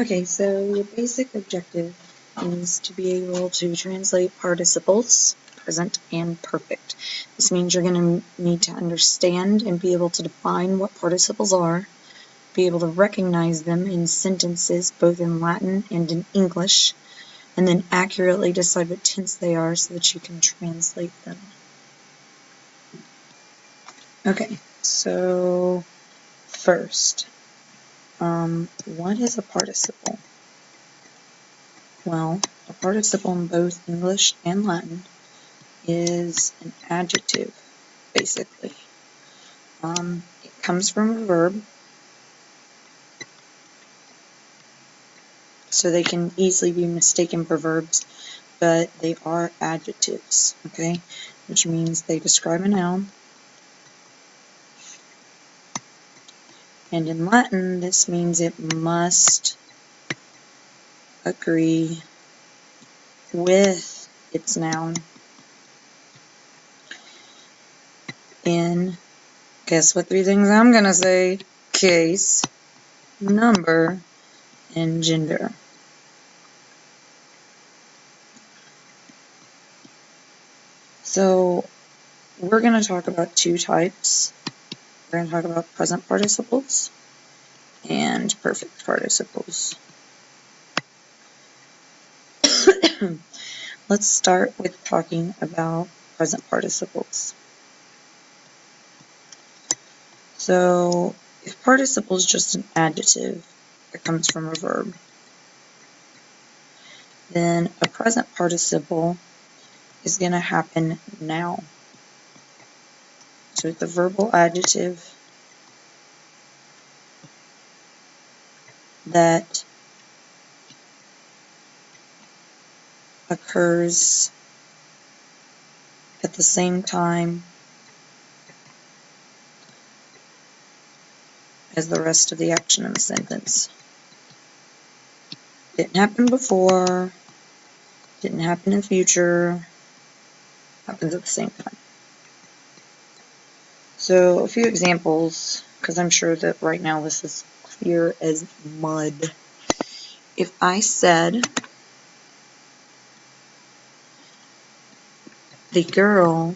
Okay, so your basic objective is to be able to translate participles, present and perfect. This means you're going to need to understand and be able to define what participles are, be able to recognize them in sentences both in Latin and in English, and then accurately decide what tense they are so that you can translate them. Okay, so first, what is a participle? Well, a participle in both English and Latin is an adjective, basically. It comes from a verb, so they can easily be mistaken for verbs, but they are adjectives, okay? Which means they describe a noun. And in Latin, this means it must agree with its noun in, guess what 3 things I'm gonna say? Case, number, and gender. So we're going to talk about 2 types. We're going to talk about present participles and perfect participles. Let's start with talking about present participles. So if participle is just an adjective that comes from a verb, then a present participle is going to happen now. So it's a verbal adjective that occurs at the same time as the rest of the action in the sentence. Didn't happen before, didn't happen in the future, happens at the same time. So a few examples, because I'm sure that right now this is clear as mud. If I said, the girl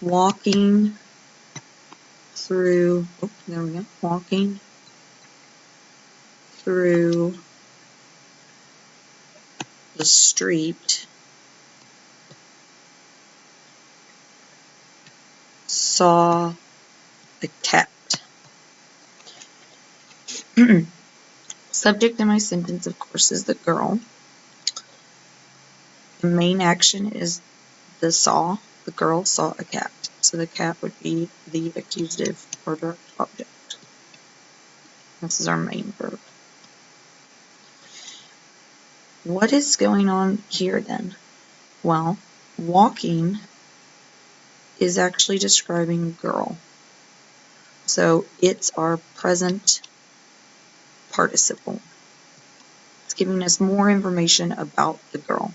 walking through, oh, there we go, walking through the street saw a cat. Subject in my sentence, of course, is the girl. The main action is the saw. The girl saw a cat. So the cat would be the accusative or direct object. This is our main verb. What is going on here then? Well, walking is actually describing girl. So it's our present participle. It's giving us more information about the girl.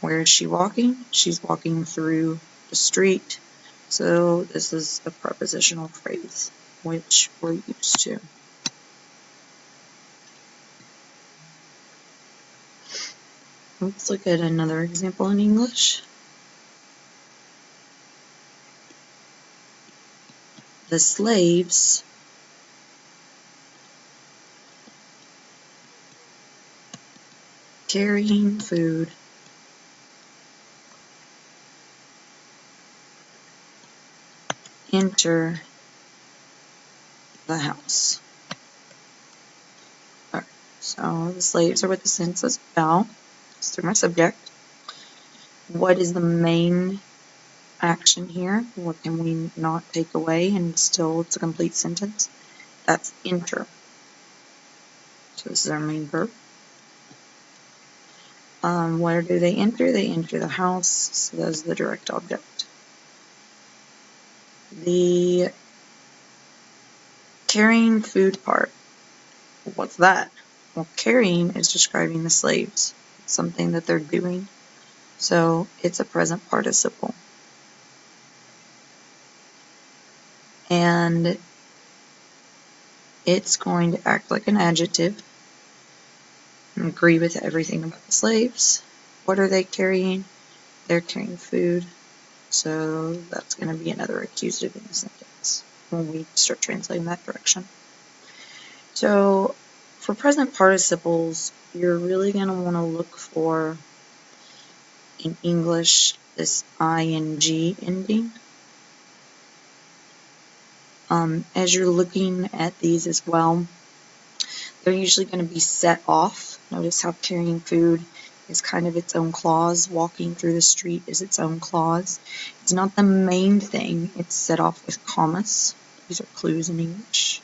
Where is she walking? She's walking through the street. So this is a prepositional phrase, which we're used to. Let's look at another example in English. The slaves carrying food enter the house. Alright, so the slaves are what the sentence is about. It's through my subject. What is the main action here? What can we not take away and still it's a complete sentence? That's enter. So this is our main verb. Where do they enter? They enter the house, so that's the direct object. The carrying food part, what's that? Well, carrying is describing the slaves. It's something that they're doing, so it's a present participle. And it's going to act like an adjective and agree with everything about the slaves. What are they carrying? They're carrying food. So that's going to be another accusative in the sentence when we start translating that direction. So for present participles, you're really going to want to look for, in English, this ing ending. As you're looking at these as well, they're usually going to be set off. Notice how carrying food is kind of its own clause. Walking through the street is its own clause. It's not the main thing. It's set off with commas. These are clues in English.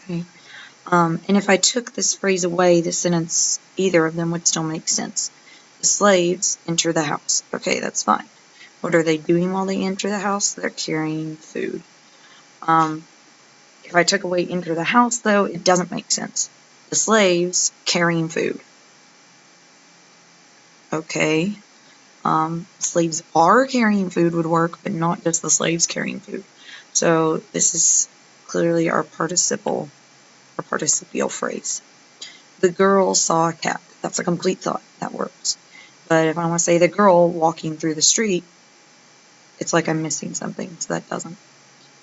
Okay. And if I took this phrase away, the sentence, either of them would still make sense. The slaves enter the house. Okay, that's fine. What are they doing while they enter the house? They're carrying food. If I took away enter the house, though, it doesn't make sense. The slaves carrying food. Okay. Slaves are carrying food would work, but not just the slaves carrying food. So this is clearly our participle, or participial phrase. The girl saw a cat. That's a complete thought. That works. But if I want to say the girl walking through the street, it's like I'm missing something, so that doesn't.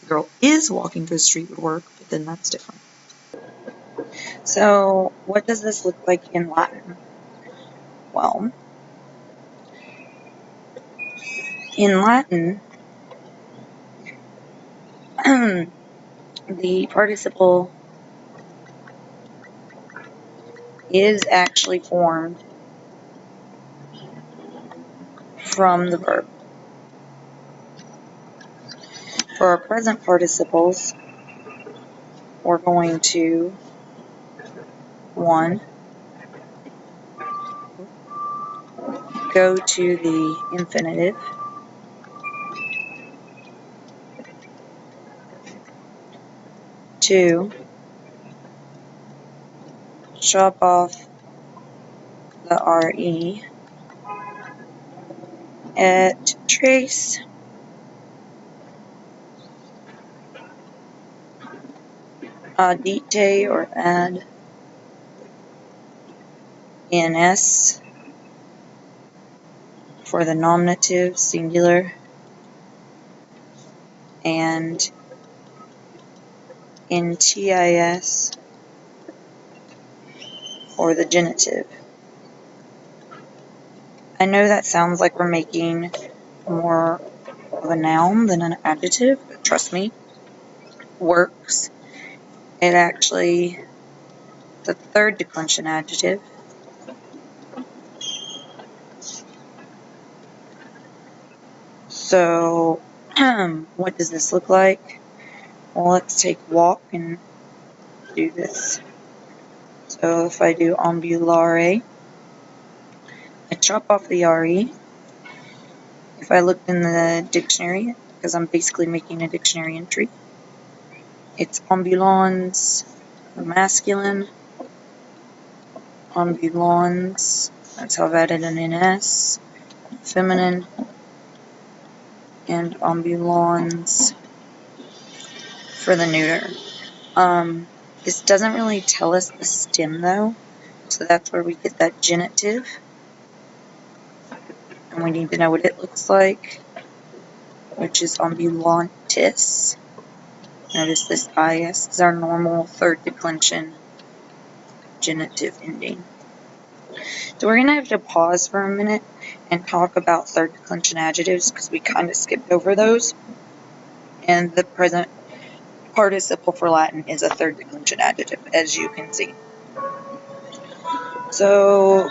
The girl is walking through the street would work, but then that's different. So what does this look like in Latin? Well, in Latin, the participle is actually formed from the verb. For our present participles, we're going to, 1, go to the infinitive, 2, chop off the RE at trace, addite or add ns for the nominative singular, and ntis for the genitive. I know that sounds like we're making more of a noun than an adjective, but trust me, works. It actually, the third declension adjective, so what does this look like? Well, let's take walk and do this. So if I do ambulare, I chop off the RE. If I looked in the dictionary, because I'm basically making a dictionary entry, it's ambulans, masculine, ambulans, that's how I've added an NS, feminine, and ambulans for the neuter. This doesn't really tell us the stem though, so that's where we get that genitive, and we need to know what it looks like, which is ambulantis. Notice this is is our normal third declension genitive ending. So we're going to have to pause for a minute and talk about third declension adjectives because we kind of skipped over those. And the present participle for Latin is a third declension adjective, as you can see. So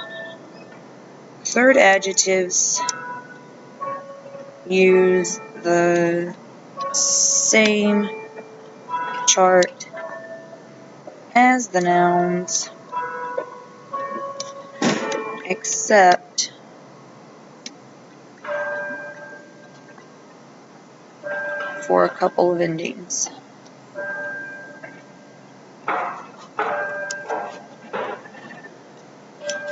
third adjectives use the same chart as the nouns, except for a couple of endings.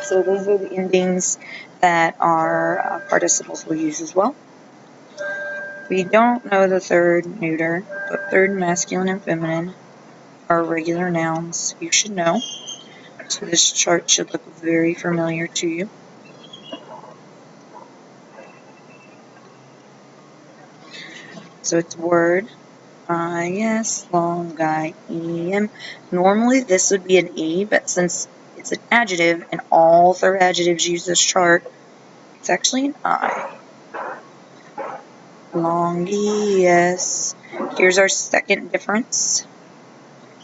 So those are the endings that our participles will use as well. We don't know the third neuter, but third masculine and feminine are regular nouns. You should know. So this chart should look very familiar to you. So it's word, I-S, long I-E-M. Normally this would be an E, but since it's an adjective and all third adjectives use this chart, it's actually an I. Long E-S. Here's our second difference.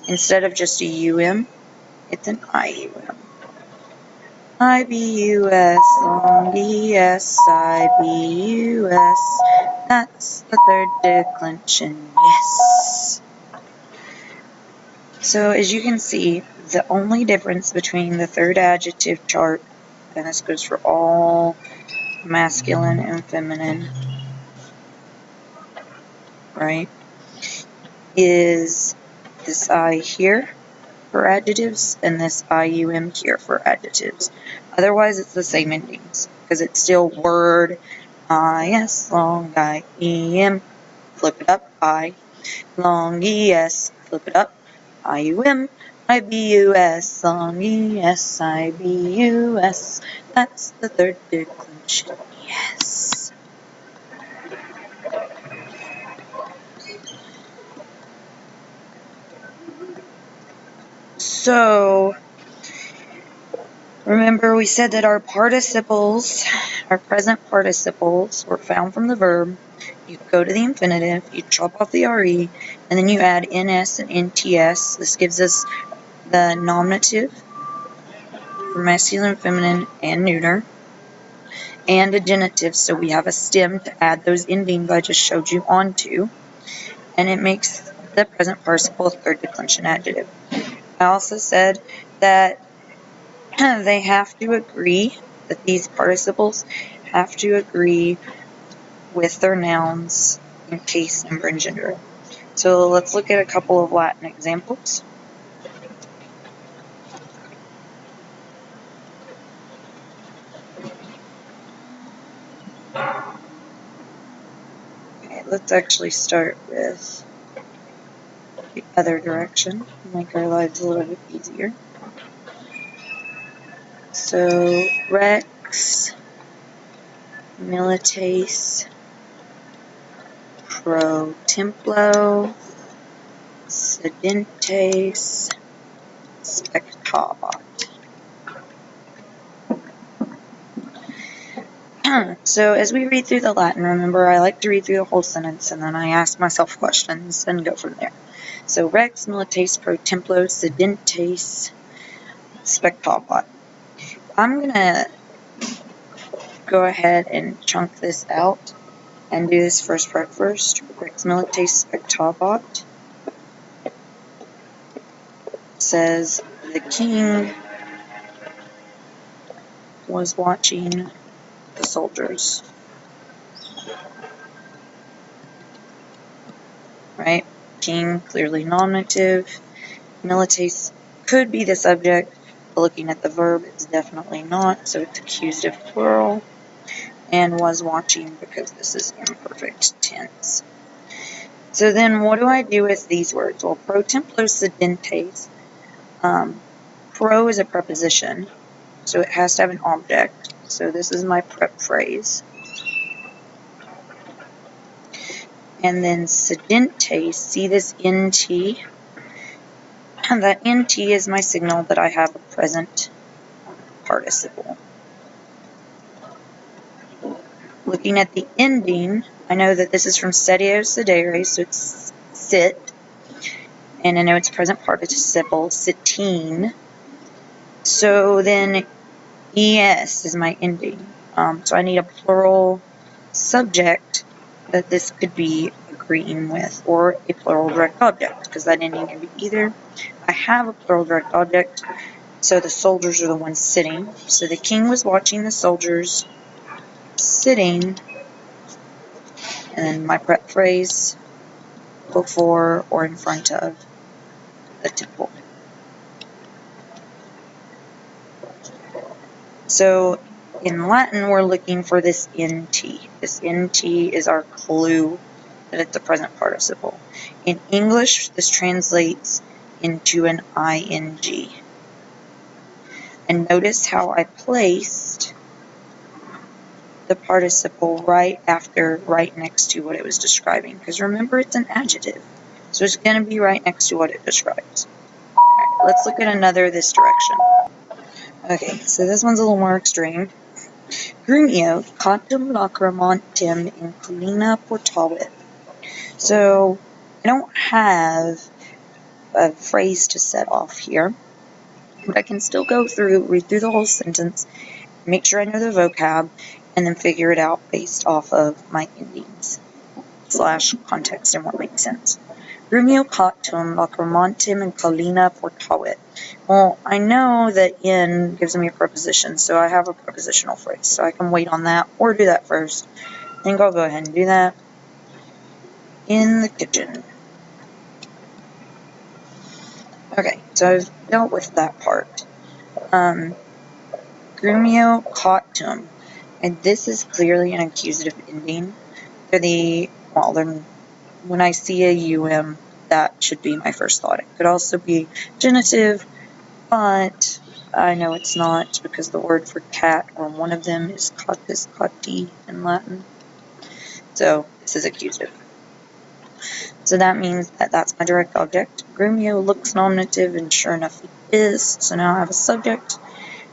Instead of just a UM, it's an IUM. I-B-U-S, long E-S, I-B-U-S. That's the third declension, yes. So as you can see, the only difference between the third adjective chart, and this goes for all masculine and feminine, right, is this I here for adjectives and this IUM here for adjectives. Otherwise, it's the same endings because it's still word, I-S, long I-E-M, flip it up, I, long E-S, flip it up, I-U-M, I-B-U-S, long E-S, I-B-U-S. That's the third declension, yes. So, remember we said that our participles, our present participles, were found from the verb. You go to the infinitive, you chop off the RE, and then you add NS and NTS. This gives us the nominative for masculine, feminine, and neuter, and a genitive, so we have a stem to add those endings I just showed you onto, and it makes the present participle a third declension adjective. I also said that they have to agree, that these participles have to agree with their nouns in case, number, and gender. So let's look at a couple of Latin examples. Okay, let's actually start with the other direction, make our lives a little bit easier. So, Rex Milites Pro Templo Sedentes Spectabat. So as we read through the Latin, remember I like to read through the whole sentence and then I ask myself questions and go from there. So Rex Milites Pro Templo Sedentes Spectabat. I'm going to go ahead and chunk this out and do this first part first. Rex Milites Spectabat says the king was watching the soldiers. Right? King, clearly nominative. Milites could be the subject, but looking at the verb, it's definitely not, so it's accusative plural. And was watching because this is imperfect tense. So then what do I do with these words? Well, pro templo sedentes. Pro is a preposition, so it has to have an object. So this is my prep phrase. And then sedentes, see this NT? And that NT is my signal that I have a present participle. Looking at the ending, I know that this is from sedeo sedere, so it's sit. And I know it's present participle, sitting. So then ES is my ending. So I need a plural subject that this could be agreeing with, or a plural direct object, because that ending can be either. I have a plural direct object, so the soldiers are the ones sitting. So the king was watching the soldiers sitting, and then my prep phrase before or in front of the temple. So in Latin, we're looking for this NT. This NT is our clue that it's a present participle. In English, this translates into an ing. And notice how I placed the participle right next to what it was describing. Because remember, it's an adjective. So it's going to be right next to what it describes. Alright, let's look at another this direction. Okay, so this one's a little more extreme. Grumio, quantum lacrimontem inclina portavit. So, I don't have a phrase to set off here, but I can still go through, read through the whole sentence, make sure I know the vocab, and then figure it out based off of my endings / context and what makes sense. Grumio quantum lacrimontem inclina portavit. Well, I know that in gives me a preposition, so I have a prepositional phrase, so I can wait on that or do that first. I think I'll go ahead and do that. In the kitchen. Okay, so I've dealt with that part. Grumio cautum, and this is clearly an accusative ending. When I see a um, that should be my first thought. It could also be genitive, but I know it's not because the word for cat, or one of them, is catus, cati in Latin. So this is accusative. So that means that that's my direct object. Grumio looks nominative, and sure enough it is. So now I have a subject,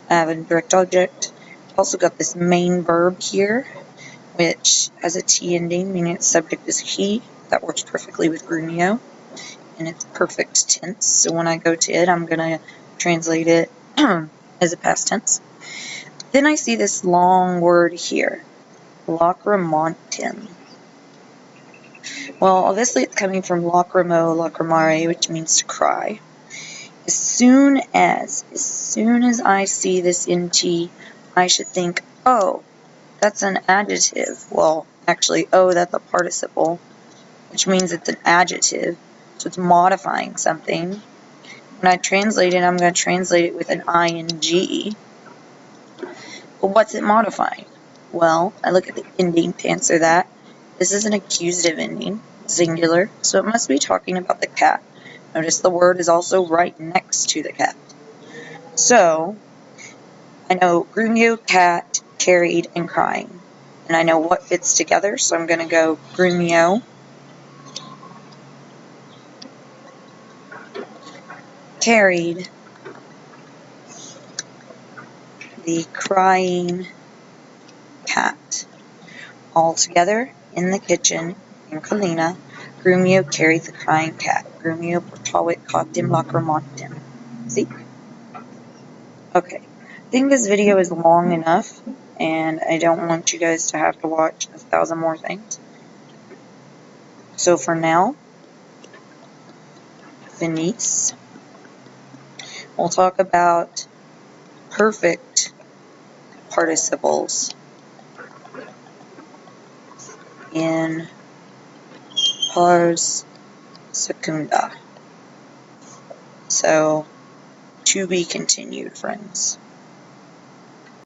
I have a direct object. I've also got this main verb here, which has a T ending, meaning its subject is he. That works perfectly with Grumio, and it's perfect tense. So when I go to it, I'm going to translate it as a past tense. Then I see this long word here, lacrimontem. Well, obviously it's coming from lacrimo, lacrimare, which means to cry. As soon as I see this nt, I should think, oh, that's an adjective. Well, actually, oh, that's a participle, which means it's an adjective, so it's modifying something. When I translate it, I'm going to translate it with an ing. But what's it modifying? Well, I look at the ending to answer that. This is an accusative ending, singular, so it must be talking about the cat. Notice the word is also right next to the cat. So, I know Grumio, cat, carried, and crying. And I know what fits together, so I'm going to go Grumio, carried, the crying cat. All together in the kitchen in Colina, Grumio carried the crying cat. Grumio portavit cautim lacrimontem. See? Okay. I think this video is long enough, and I don't want you guys to have to watch 1,000 more things. So for now, finis. We'll talk about perfect participles in pars secunda. So, to be continued, friends.